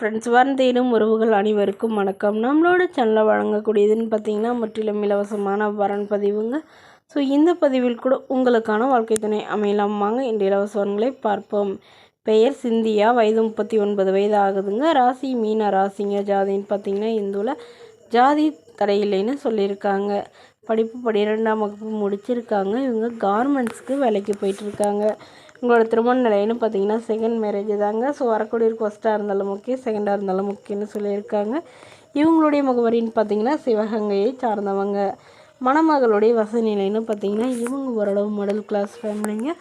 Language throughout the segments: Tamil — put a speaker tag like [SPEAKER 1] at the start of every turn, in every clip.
[SPEAKER 1] ஃப்ரெண்ட்ஸ், தேடும் உறவுகள் அனைவருக்கும் வணக்கம். நம்மளோட சேனலில் வழங்கக்கூடியதுன்னு பார்த்தீங்கன்னா முற்றிலும் இலவசமான வரன் பதிவுங்க. ஸோ இந்த பதிவில் கூட உங்களுக்கான வாழ்க்கை துணை அமையலாம். வாங்க இந்த இலவச வரன்களை பார்ப்போம். பெயர் சிந்தியா, வயது 39 வயது ஆகுதுங்க. ராசி மீன ராசிங்க. ஜாதின்னு பார்த்தீங்கன்னா இந்துவில் ஜாதி தடையில்லைன்னு சொல்லியிருக்காங்க. படிப்பு 12ஆம் வகுப்பு முடிச்சிருக்காங்க. இவங்க கார்மெண்ட்ஸ்க்கு வேலைக்கு போயிட்டுருக்காங்க. உங்களோட திருமண நிலைன்னு பார்த்தீங்கன்னா செகண்ட் மேரேஜ் தாங்க. ஸோ வரக்கூடியவருக்கு ஃபஸ்ட்டாக இருந்தாலும் ஓகே, செகண்டாக இருந்தாலும் ஓகேன்னு சொல்லியிருக்காங்க. இவங்களுடைய முகவரின்னு பார்த்தீங்கன்னா சிவகங்கையை சார்ந்தவங்க. மணமகளுடைய வசதி நிலைன்னு பார்த்தீங்கன்னா இவங்க ஓரளவு மிடில் கிளாஸ் ஃபேமிலிங்க.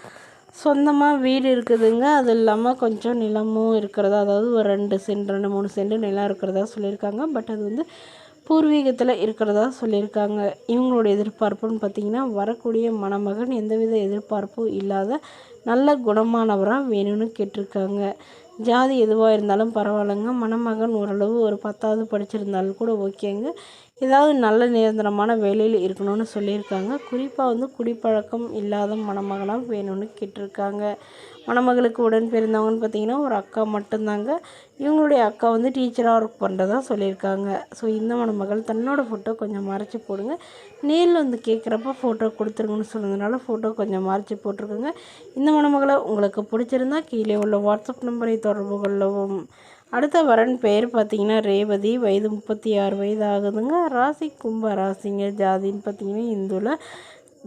[SPEAKER 1] சொந்தமாக வீடு இருக்குதுங்க. அது இல்லாமல் கொஞ்சம் நிலமும் இருக்கிறதா, அதாவது ஒரு 2 சென்ட் 2-3 சென்ட் நிலம் இருக்கிறதா சொல்லியிருக்காங்க. பட் அது வந்து பூர்வீகத்தில் இருக்கிறதா சொல்லியிருக்காங்க. இவங்களுடைய எதிர்பார்ப்புன்னு பார்த்திங்கன்னா வரக்கூடிய மணமகன் எந்தவித எதிர்பார்ப்பும் இல்லாத நல்ல குணமானவராக வேணும்னு கேட்டிருக்காங்க. ஜாதி எதுவாக இருந்தாலும் பரவாயில்லைங்க. மணமகன் ஓரளவு ஒரு 10வது படிச்சிருந்தாலும் கூட ஓகேங்க. ஏதாவது நல்ல நிரந்தரமான வேலையில் இருக்கணும்னு சொல்லியிருக்காங்க. குறிப்பாக வந்து குடிப்பழக்கம் இல்லாத மணமகனாக வேணும்னு கேட்டிருக்காங்க. மணமகளுக்கு உடன் பிறந்தவங்கன்னு பார்த்திங்கன்னா ஒரு அக்கா மட்டும்தாங்க. இவங்களுடைய அக்கா வந்து டீச்சராக ஒர்க் பண்ணுறதா சொல்லியிருக்காங்க. ஸோ இந்த மணமகள் தன்னோட ஃபோட்டோ கொஞ்சம் மறைச்சி போடுங்க. நேரில் வந்து கேட்குறப்ப ஃபோட்டோ கொடுத்துருங்கன்னு சொன்னதுனால ஃபோட்டோ கொஞ்சம் மறைச்சி போட்டிருக்குங்க. இந்த மணமகளை உங்களுக்கு பிடிச்சிருந்தா கீழே உள்ள வாட்ஸ்அப் நம்பரை தொடர்பு கொள்ளவும். அடுத்த வரன் பெயர் பார்த்திங்கன்னா ரேவதி, வயது 36 வயது ஆகுதுங்க. ராசி கும்ப ராசிங்க. ஜாதின்னு பார்த்திங்கன்னா இந்துவில்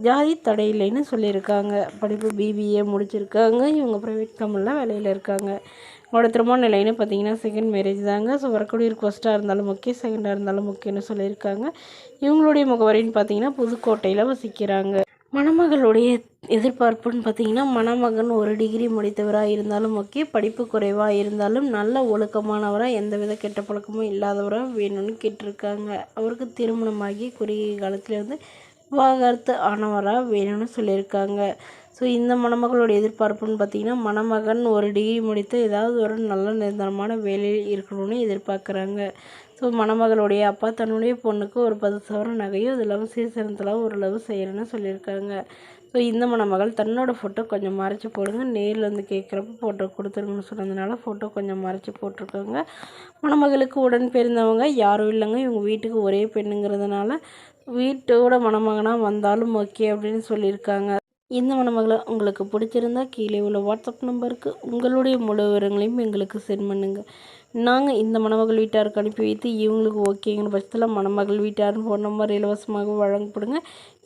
[SPEAKER 1] ஜாதி தடையில்லைன்னு சொல்லியிருக்காங்க. படிப்பு பிபிஏ முடிச்சிருக்காங்க. இவங்க ப்ரைவேட் கம்பெனியில் வேலையில் இருக்காங்க. உங்களோட திருமண நிலைன்னு பார்த்தீங்கன்னா செகண்ட் மேரேஜ் தாங்க. ஸோ வரக்கூடிய ஃபஸ்ட்டாக இருந்தாலும் ஓகே, செகண்டாக இருந்தாலும் ஓகேன்னு சொல்லியிருக்காங்க. இவங்களுடைய முகவரின்னு பார்த்தீங்கன்னா புதுக்கோட்டையில் வசிக்கிறாங்க. மணமகளுடைய எதிர்பார்ப்புன்னு பார்த்தீங்கன்னா மணமகன் ஒரு டிகிரி முடித்தவராக இருந்தாலும் ஓகே, படிப்பு குறைவாக இருந்தாலும் நல்ல ஒழுக்கமானவராக, எந்தவித கெட்ட பழக்கமும் இல்லாதவராக வேணும்னு கேட்டிருக்காங்க. அவருக்கு திருமணமாகி குறுகிய காலத்தில் வந்து விவாகரத்து ஆனவராக வேணும்னு சொல்லியிருக்காங்க. ஸோ இந்த மணமகளுடைய எதிர்பார்ப்புன்னு பார்த்தீங்கன்னா மணமகன் ஒரு டிகிரி முடித்து ஏதாவது ஒரு நல்ல நிரந்தரமான வேலையில் இருக்கணும்னு எதிர்பார்க்குறாங்க. ஸோ மணமகளுடைய அப்பா தன்னுடைய பொண்ணுக்கு ஒரு 10 சவரன் நகையும் அது இல்லாமல் சீர்திருத்தலாம் ஓரளவு செய்கிறேன்னு சொல்லியிருக்காங்க. ஸோ இந்த மணமகள் தன்னோட ஃபோட்டோ கொஞ்சம் மறைச்சி போடுங்க. நேரில் வந்து கேட்குறப்ப ஃபோட்டோ கொடுத்துருங்கன்னு சொன்னதுனால ஃபோட்டோ கொஞ்சம் மறைச்சி போட்டிருக்காங்க. மணமகளுக்கு உடன் பிறந்தவங்க யாரும் இல்லைங்க. இவங்க வீட்டுக்கு ஒரே பெண்ணுங்கிறதுனால வீட்டோட மணமகனாக வந்தாலும் ஓகே அப்படின்னு சொல்லியிருக்காங்க. இந்த மணமகளை உங்களுக்கு பிடிச்சிருந்தா கீழே உள்ள வாட்ஸ்அப் நம்பருக்கு உங்களுடைய முழு விவரங்களையும் எங்களுக்கு சென்ட் பண்ணுங்கள். நாங்கள் இந்த மணமகள் வீட்டாருக்கு அனுப்பி வைத்து இவங்களுக்கு ஓகேங்கிற பட்சத்தில் மணமகள் வீட்டாருன்னு ஃபோன் நம்பர் இலவசமாக வழங்கப்படுங்க.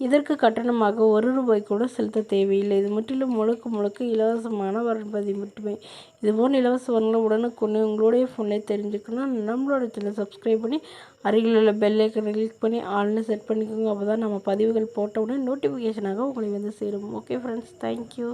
[SPEAKER 1] இதற்கு கட்டணமாக ₹1 கூட செலுத்த தேவையில்லை. இது முற்றிலும் முழுக்க இலவசமான வரன்பதிவு மட்டுமே. இதுபோல் இலவச வரங்களை உடனுக்குடனே உங்களுடைய ஃபோனில் தெரிஞ்சுக்கணும். நம்மளோட சேனல் சப்ஸ்கிரைப் பண்ணி அருகில் உள்ள பெல் ஐக்கனை கிளிக் பண்ணி ஆல்னு செட் பண்ணிக்கோங்க. அப்போ தான் நம்ம பதிவுகள் போட்ட உடனே நோட்டிஃபிகேஷனாக உங்களை வந்து சேரும். Okay friends, thank you.